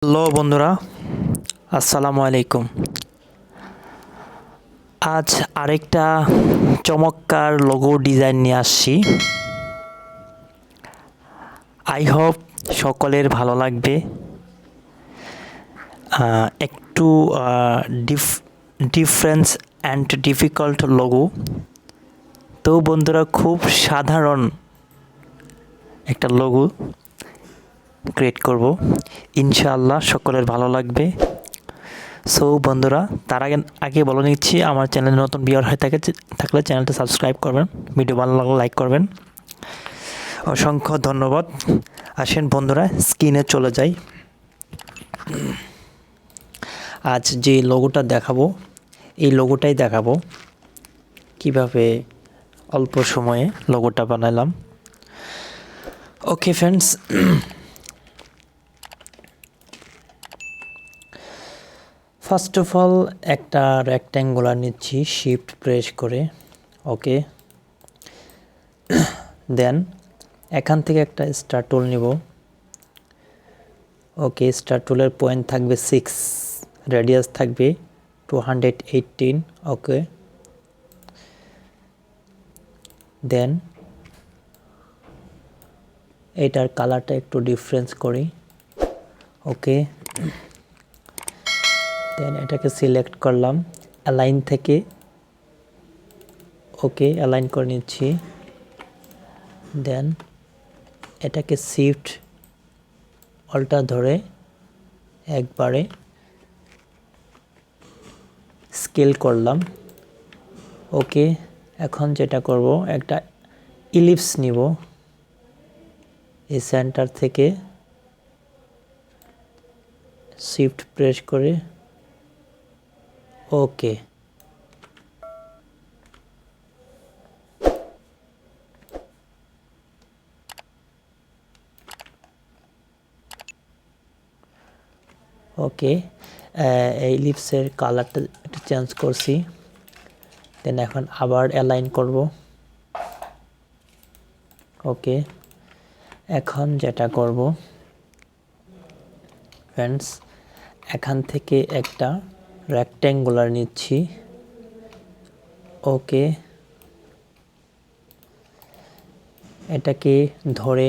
Hello বন্ধুরা, আসসালামু আলাইকুম। আজ আরেকটা চমৎকার লোগো ডিজাইন নিয়ে আসছি। আই হোপ সকলের ভালো লাগবে। একটু ডিফারেন্স অ্যান্ড ডিফিকাল্ট লোগো, তো বন্ধুরা খুব সাধারণ একটা লোগো ক্রিয়েট করব। ইনশাআল্লাহ সকলের ভালো লাগবে। সো বন্ধুরা, তার আগে বলে নিচ্ছি, আমার চ্যানেলে নতুন ভিউয়ার হয়ে থাকলে চ্যানেলটা সাবস্ক্রাইব করবেন, ভিডিও ভালো লাগলে লাইক করবেন। অসংখ্য ধন্যবাদ। আসেন বন্ধুরা, স্ক্রিনে চলে যাই। আজ যে লোগোটা দেখাবো, এই লোগোটাই দেখাবো কিভাবে অল্প সময়ে লোগোটা বানালাম। Okay friends, first of all একটা রেক্ট্যাঙ্গুলার নিচ্ছি শিফট প্রেস করে। ওকে, দেন এখান থেকে একটা স্টার টুল নিব। ওকে, স্টার টুলের পয়েন্ট থাকবে 6, রেডিয়াস থাকবে 218। ওকে, দেন এটার কালারটা একটু ডিফারেন্স করি। ওকে, দেন এটাকে সিলেক্ট করলাম অ্যালাইন থেকে। ওকে, অ্যালাইন করে নিচ্ছি। দেন এটাকে শিফট অলটা ধরে একবারে স্কেল করলাম। ওকে, এখন যেটা করব, একটা ইলিপস নিব, এই সেন্টার থেকে শিফট প্রেস করে। ওকে, ওকে, এই লিপসের কালারটা একটু চেঞ্জ করছি। দেন এখন আবার অ্যালাইন করব। ওকে, এখন যেটা করব ফ্রেন্ডস, এখান থেকে একটা রেক্ট্যাঙ্গুলার নিচ্ছি। ওকে, এটাকে ধরে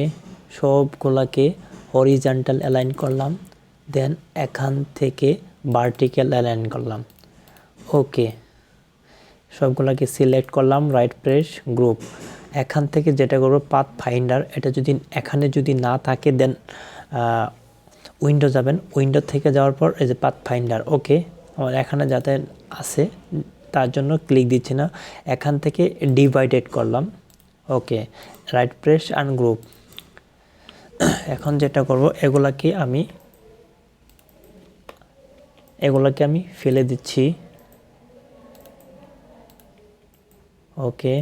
সবগুলাকে হরিজন্টাল অ্যালাইন করলাম। দেন এখান থেকে ভার্টিক্যাল অ্যালাইন করলাম। ওকে, সবগুলোকে সিলেক্ট করলাম, রাইট প্রেস গ্রুপ। এখান থেকে যেটা করবো, পাথ ফাইন্ডার, এটা যদি এখানে যদি না থাকে দেন উইন্ডো যাবেন, উইন্ডো থেকে যাওয়ার পর এই যে পাথ ফাইন্ডার। ওকে, আমার এখানে যাতে আছে তার জন্য ক্লিক দিচ্ছি না, এখান থেকে ডিভাইডেড করলাম। ওকে, রাইট প্রেস অ্যান্ড গ্রুপ। এখন যেটা করব, এগুলাকে আমি ফেলে দিচ্ছি। ওকে,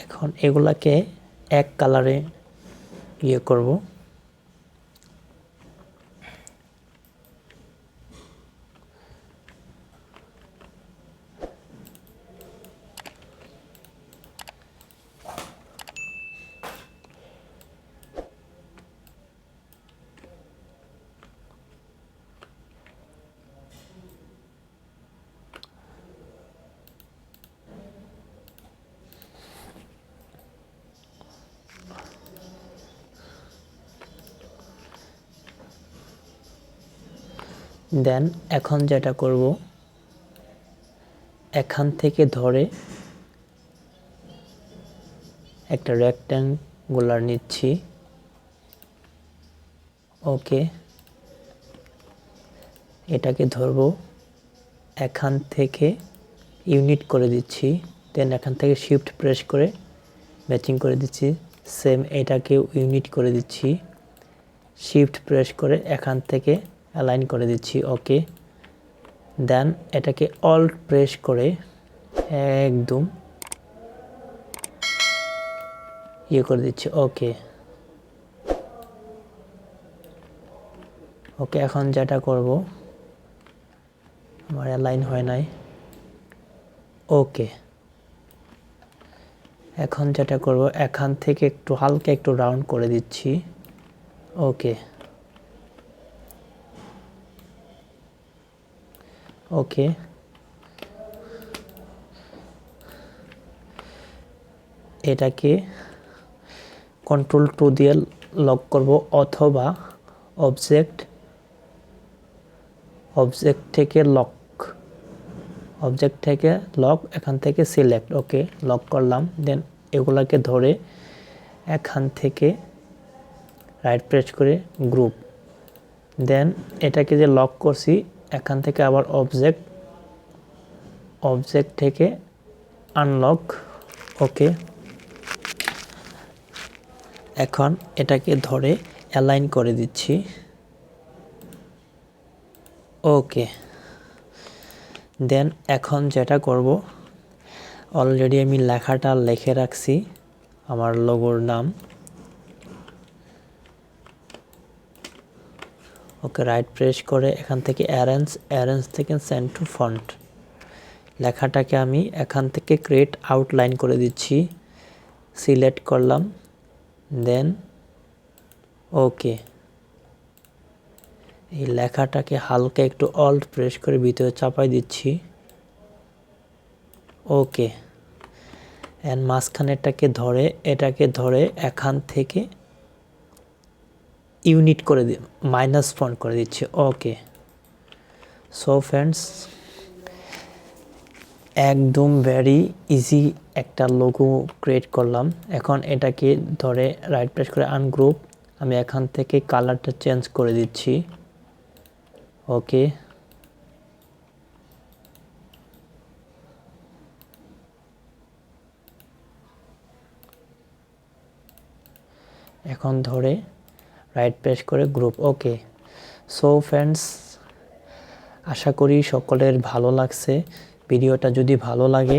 এখন এগুলাকে এক কালারে করব। দেন এখন যেটা করব, এখান থেকে ধরে একটা রেক্ট্যাঙ্গুলার নিচ্ছি। ওকে, এটাকে ধরব, এখান থেকে ইউনিট করে দিচ্ছি। দেন এখান থেকে শিফট প্রেস করে ম্যাচিং করে দিচ্ছি। সেম এটাকেও ইউনিট করে দিচ্ছি, শিফট প্রেস করে এখান থেকে অ্যালাইন করে দিচ্ছি। ওকে, দেন এটাকে অল্ট প্রেস করে একদম করে দিচ্ছি। ওকে, ওকে, এখন যেটা করব, আমার অ্যালাইন হয় নাই। ওকে, এখন যেটা করব, এখান থেকে একটু হালকা একটু রাউন্ড করে দিচ্ছি। ওকে, ওকে, এটাকে Ctrl+2 দিয়ে লক করব, অথবা অবজেক্ট থেকে লক, এখান থেকে সিলেক্ট। ওকে, লক করলাম। দেন এগুলাকে ধরে এখান থেকে রাইট প্রেস করে গ্রুপ। দেন এটাকে যে লক করছি, এখান থেকে আবার অবজেক্ট থেকে আনলক। ওকে, এখন এটাকে ধরে অ্যালাইন করে দিচ্ছি। ওকে, দেন এখন যেটা করব, অলরেডি আমি লেখাটা লিখে রাখছি, আমার লোগোর নাম। ওকে, রাইট প্রেস করে এখান থেকে অ্যারেঞ্জ থেকে সেন্ড টু ফন্ট। লেখাটাকে আমি এখান থেকে ক্রিয়েট আউটলাইন করে দিচ্ছি, সিলেক্ট করলাম। দেন ওকে, এই লেখাটাকে হালকা একটু অল্ট প্রেস করে ভিতরে চাপাই দিচ্ছি। ওকে, এন্ড মাঝখানেরটাকে ধরে এটাকে ধরে এখান থেকে ইউনিট করে মাইনাস ফন্ট করে দিচ্ছি। ওকে, সো ফ্রেন্ডস, একদম ভেরি ইজি একটা লোগো ক্রিয়েট করলাম। এখন এটাকে ধরে রাইট প্রেস করে আনগ্রুপ, আমি এখান থেকে কালারটা চেঞ্জ করে দিচ্ছি। ওকে, এখন ধরে রাইট প্রেস করে গ্রুপ। ওকে, সো ফ্রেন্ডস, আশা করি সকলের ভালো লাগছে। ভিডিওটা যদি ভালো লাগে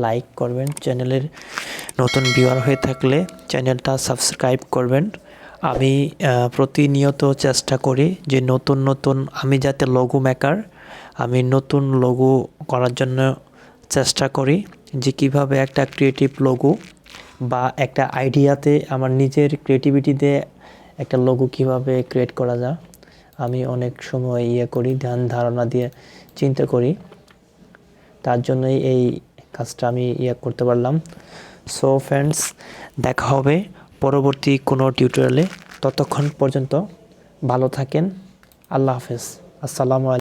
লাইক করবেন, চ্যানেলের নতুন ভিউয়ার হয়ে থাকলে চ্যানেলটা সাবস্ক্রাইব করবেন। আমি প্রতিনিয়ত চেষ্টা করি যে নতুন আমি যাতে লোগো মেকার, আমি নতুন লোগো করার জন্য চেষ্টা করি যে কিভাবে একটা ক্রিয়েটিভ লোগো বা একটা আইডিয়াতে আমার নিজের ক্রিয়েটিভিটিতে একটা লোগো কিভাবে ক্রিয়েট করা যায়। আমি অনেক সময় করি, ধ্যান ধারণা দিয়ে চিন্তা করি, তার জন্যই এই কাজটা আমি করতে পারলাম। সো ফ্রেন্ডস, দেখা হবে পরবর্তী কোনো টিউটোরিয়ালে। ততক্ষণ পর্যন্ত ভালো থাকেন। আল্লাহ হাফেজ। আসসালামু আলাইকুম।